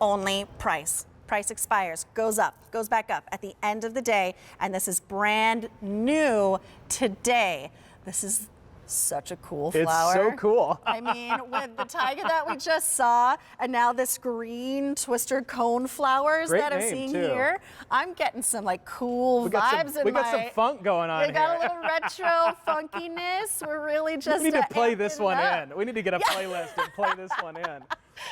only price. Price expires, goes up, goes back up at the end of the day, and this is brand new today. This is such a cool flower. It's so cool. I mean, with the tiger that we just saw, and now this green twister coneflowers that I'm seeing here, I'm getting some like cool vibes. We got some funk going on here. We got a little retro funkiness. We're really just. We need to play this one in. We need to get a playlist and play this one in.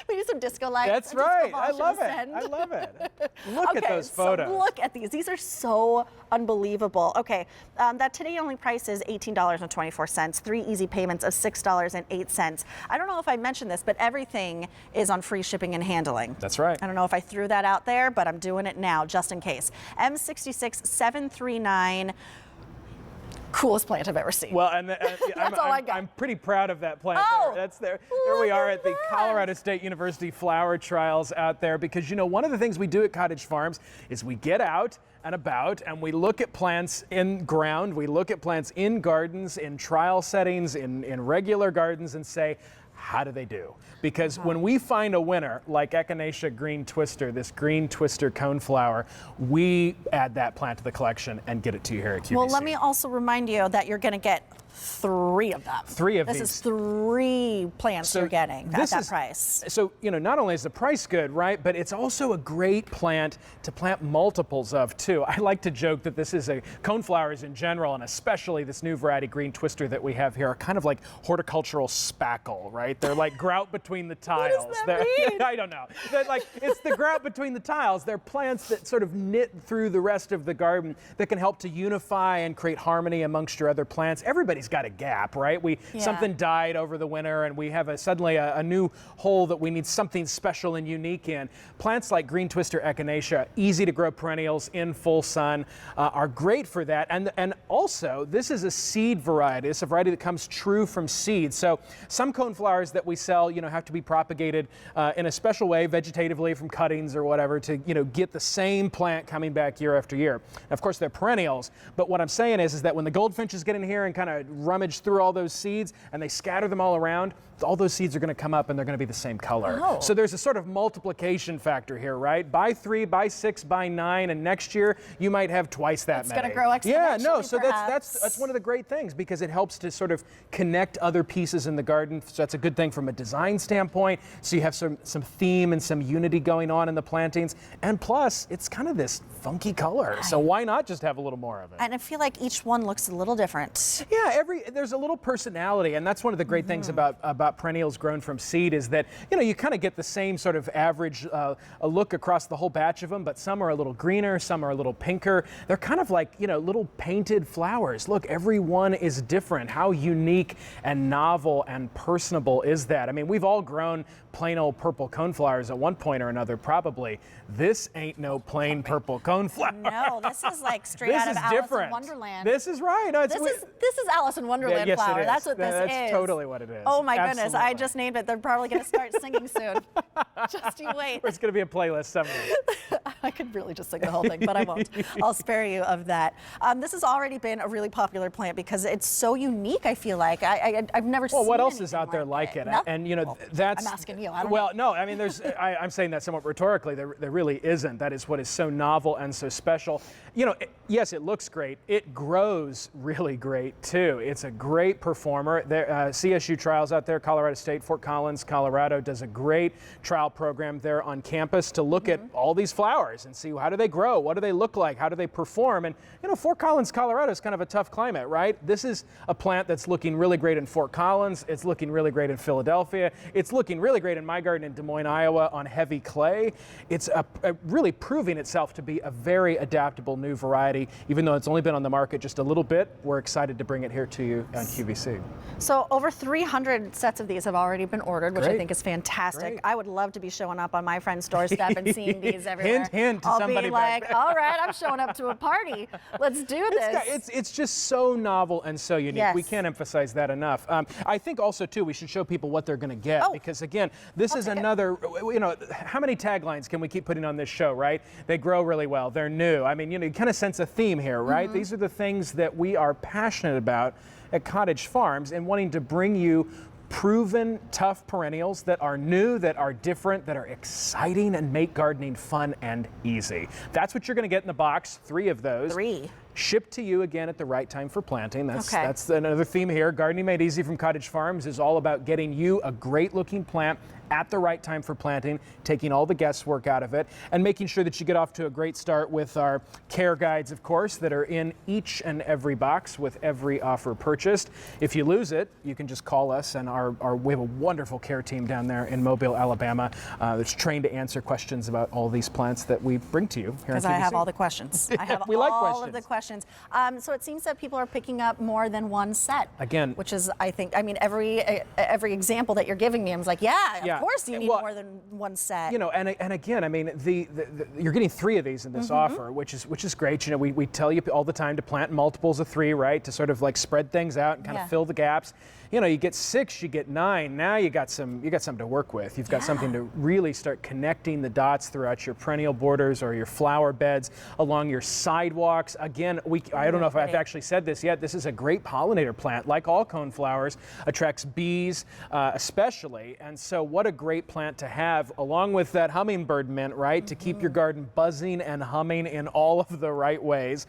We need some disco lights. That's right. I love it. I love it. Look at those photos. So look at these. These are so unbelievable. Okay, that today only price is $18.24. 3 easy payments of $6.08. I don't know if I mentioned this, but everything is on free shipping and handling. That's right. I don't know if I threw that out there, but I'm doing it now just in case. M66739. Coolest plant I've ever seen. Well, and that's all I got. I'm pretty proud of that plant. There we are at the Colorado State University flower trials out there, because you know, one of the things we do at Cottage Farms is we get out and about and we look at plants in ground, we look at plants in gardens, in trial settings, in regular gardens, and say, how do they do? Because when we find a winner like Echinacea Green Twister, this Green Twister coneflower, we add that plant to the collection and get it to you here at QVC. Well, let me also remind you that you're going to get 3 of them. 3 of these. This is 3 plants you're getting at that price. So, you know, not only is the price good, right, but it's also a great plant to plant multiples of, too. I like to joke that this is coneflowers in general, and especially this new variety Green Twister that we have here, are kind of like horticultural spackle, right? They're like grout between the tiles. What does that mean? I don't know. It's the grout between the tiles. They're plants that sort of knit through the rest of the garden that can help to unify and create harmony amongst your other plants. Everybody's got a gap, right? Something died over the winter and we have suddenly a new hole that we need something special and unique in. Plants like Green Twister Echinacea, easy to grow perennials in full sun, are great for that. And also, this is a seed variety. It's a variety that comes true from seed. So some coneflowers that we sell, you know, have to be propagated in a special way, vegetatively from cuttings or whatever, to, you know, get the same plant coming back year after year. And of course, they're perennials. But what I'm saying is that when the goldfinches get in here and kind of rummage through all those seeds and they scatter them all around, all those seeds are going to come up and they're going to be the same color. So there's a sort of multiplication factor here, right? Buy 3, buy 6, buy 9, and next year you might have twice that many. It's going to grow exponentially. Yeah, no, so that's one of the great things, because it helps to sort of connect other pieces in the garden. So that's a good thing from a design standpoint. So you have some theme and some unity going on in the plantings. And plus, it's kind of this funky color. So why not just have a little more of it? And I feel like each one looks a little different. Yeah, there's a little personality, and that's one of the great things about perennials grown from seed, is that, you know, you kind of get the same sort of average a look across the whole batch of them, but some are a little greener, some are a little pinker. They're kind of like, you know, little painted flowers. Look, every one is different. How unique and novel and personable is that? I mean, we've all grown plain old purple coneflowers at one point or another, probably. This ain't no plain purple coneflower. No, this is like straight out of Alice in Wonderland. This is right. No, this is Alice in Wonderland flower. That's what this is. That's totally what it is. Oh my goodness, I just named it. They're probably going to start singing soon. Just you wait. It's going to be a playlist somewhere. I could really just sing the whole thing, but I won't. I'll spare you of that. This has already been a really popular plant because it's so unique, I feel like. I've never seen. Well, what else is out there like it? And you know, that's. I'm asking you. I don't know. No, I mean, I'm saying that somewhat rhetorically. There really isn't. That is what is so novel and so special. You know, yes, it looks great. It grows really great too. It's a great performer. CSU trials out there, Colorado State, Fort Collins, Colorado, does a great trial program there on campus to look at all these flowers and see how do they grow, what do they look like, how do they perform. And you know, Fort Collins, Colorado is kind of a tough climate, right? This is a plant that's looking really great in Fort Collins. It's looking really great in Philadelphia. It's looking really great in my garden in Des Moines, Iowa on heavy clay. It's really proving itself to be a very adaptable new variety. Even though it's only been on the market just a little bit, we're excited to bring it here to you on QVC. So over 300 sets of these have already been ordered, which I think is fantastic. Great. I would love to be showing up on my friend's doorstep and seeing these everywhere. Hint, hint to I'll somebody be like, back there. all right, I'm showing up to a party. Let's do this. It's just so novel and so unique. Yes. We can't emphasize that enough. I think also, too, we should show people what they're going to get. Because, again, this is another, you know, how many taglines can we keep putting on this show, right? They grow really well. They're new. I mean, you know, you kind of sense a theme here, right? These are the things that we are passionate about at Cottage Farms and wanting to bring you proven, tough perennials that are new, that are different, that are exciting, and make gardening fun and easy. That's what you're going to get in the box, 3 of those. 3. Shipped to you again at the right time for planting. Okay. That's another theme here. Gardening Made Easy from Cottage Farms is all about getting you a great looking plant at the right time for planting, taking all the guesswork out of it, and making sure that you get off to a great start with our care guides, of course, that are in each and every box with every offer purchased. If you lose it, you can just call us, and we have a wonderful care team down there in Mobile, Alabama, that's trained to answer questions about all these plants that we bring to you here on QVC. Because I have all the questions. I have We like all of the questions. So it seems that people are picking up more than one set. Again, which is, I mean, every example that you're giving me, I'm like, yeah. Of course you need more than one set. You know, and again, I mean, you're getting 3 of these in this offer, which is great. You know, we tell you all the time to plant multiples of 3, right? To sort of like spread things out and kind of fill the gaps. You know, you get 6, you get 9. Now you got something to work with. You've got something to really start connecting the dots throughout your perennial borders or your flower beds, along your sidewalks. Again, I don't know if I've actually said this yet. This is a great pollinator plant, like all coneflowers, attracts bees especially. And so what a great plant to have, along with that hummingbird mint, right? To keep your garden buzzing and humming in all of the right ways.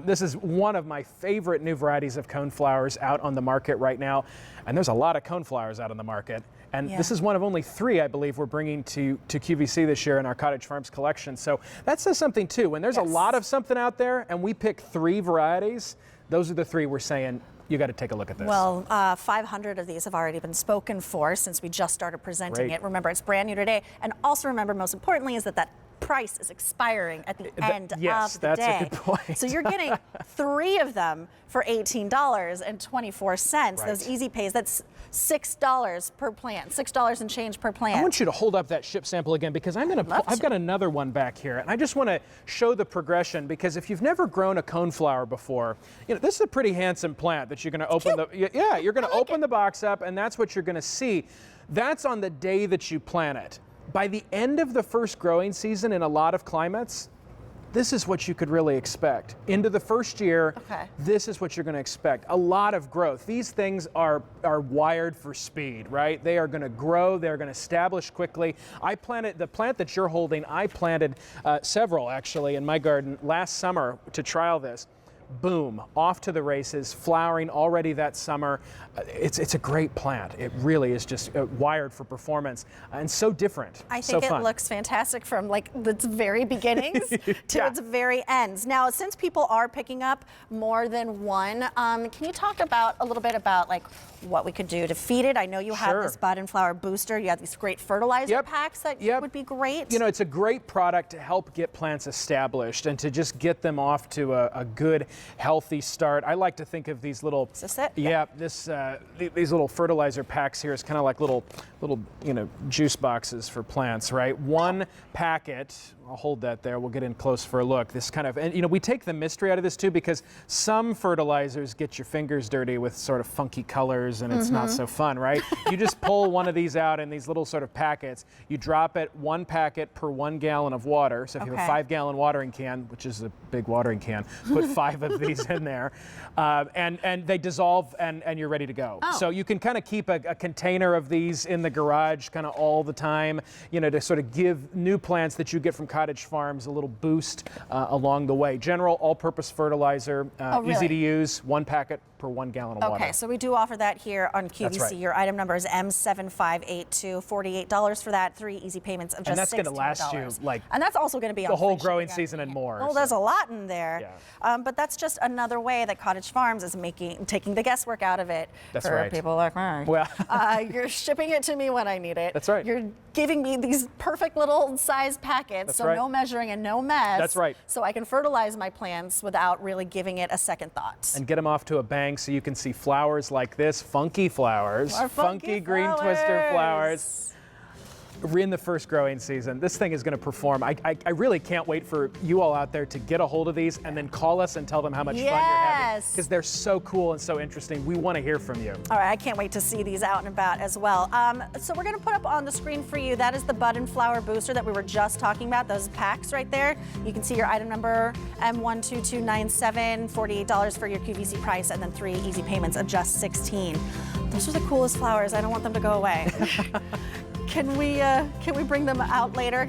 This is one of my favorite new varieties of coneflowers out on the market right now. And there's a lot of coneflowers out on the market. And this is one of only 3, I believe, we're bringing to QVC this year in our Cottage Farms collection. So that says something too. When there's a lot of something out there and we pick 3 varieties, those are the 3 we're saying, you got to take a look at this. Well, 500 of these have already been spoken for since we just started presenting it. Remember, it's brand new today. And also remember, most importantly, is that price is expiring at the end of the day. Yes, that's a good point. So you're getting 3 of them for $18.24. Right. Those easy pays, that's $6 per plant, $6 and change per plant. I want you to hold up that ship sample again, because I've got another one back here, and I just want to show the progression, because if you've never grown a coneflower before, you know, this is a pretty handsome plant that you're going to open you're going to open the box up, and that's what you're going to see. That's on the day that you plant it. By the end of the first growing season in a lot of climates, this is what you could really expect. Into the first year, this is what you're going to expect. A lot of growth. These things are wired for speed, right? They are going to grow. They're going to establish quickly. The plant that you're holding, I planted several actually in my garden last summer to trial this. Boom, off to the races, flowering already that summer. It's a great plant. It really is just wired for performance and so different. I think it looks fantastic from like its very beginnings to its very ends. Now, since people are picking up more than one, can you talk a little bit about like what we could do to feed it? I know you have this bud and flower booster. You have these great fertilizer packs that would be great. You know, it's a great product to help get plants established and to just get them off to a good, healthy start. I like to think of these little, is this it? These little fertilizer packs here is kind of like little juice boxes for plants, right? One packet. I'll hold that there. We'll get in close for a look. This kind of, and you know, we take the mystery out of this too, because some fertilizers get your fingers dirty with sort of funky colors, and it's not so fun, right? You just pull one of these out in these little sort of packets. You drop it 1 packet per 1 gallon of water. So if you have a 5-gallon watering can, which is a big watering can, put 5 of these in there, and they dissolve, and you're ready to go. So you can kind of keep a container of these in the garage kind of all the time, you know, to sort of give new plants that you get from Cottage Farms a little boost along the way. General all-purpose fertilizer, easy to use, 1 packet per 1 gallon of water. Okay, so we do offer that here on QVC. That's right. Your item number is M7582, $48 for that, 3 easy payments of just $16. And that's going to last you like, and that's also going to be the whole growing season and more. Well, there's a lot in there. But that's just another way that Cottage Farms is taking the guesswork out of it. That's for right. people like me. Well, you're shipping it to me when I need it. That's right. You're giving me these perfect little size packets, That's so right. no measuring and no mess. That's right. So I can fertilize my plants without really giving it a second thought. And get them off to a bang so you can see flowers like this, funky flowers, funky green twister flowers. We're in the first growing season. This thing is going to perform. I really can't wait for you all out there to get a hold of these and then call us and tell them how much fun you're having, because they're so cool and so interesting. We want to hear from you. All right, I can't wait to see these out and about as well. So we're going to put up on the screen for you, that is the bud and flower booster that we were just talking about, those packs right there. You can see your item number M12297, $48 for your QVC price, and then 3 easy payments of just $16. Those are the coolest flowers. I don't want them to go away. Can we bring them out later?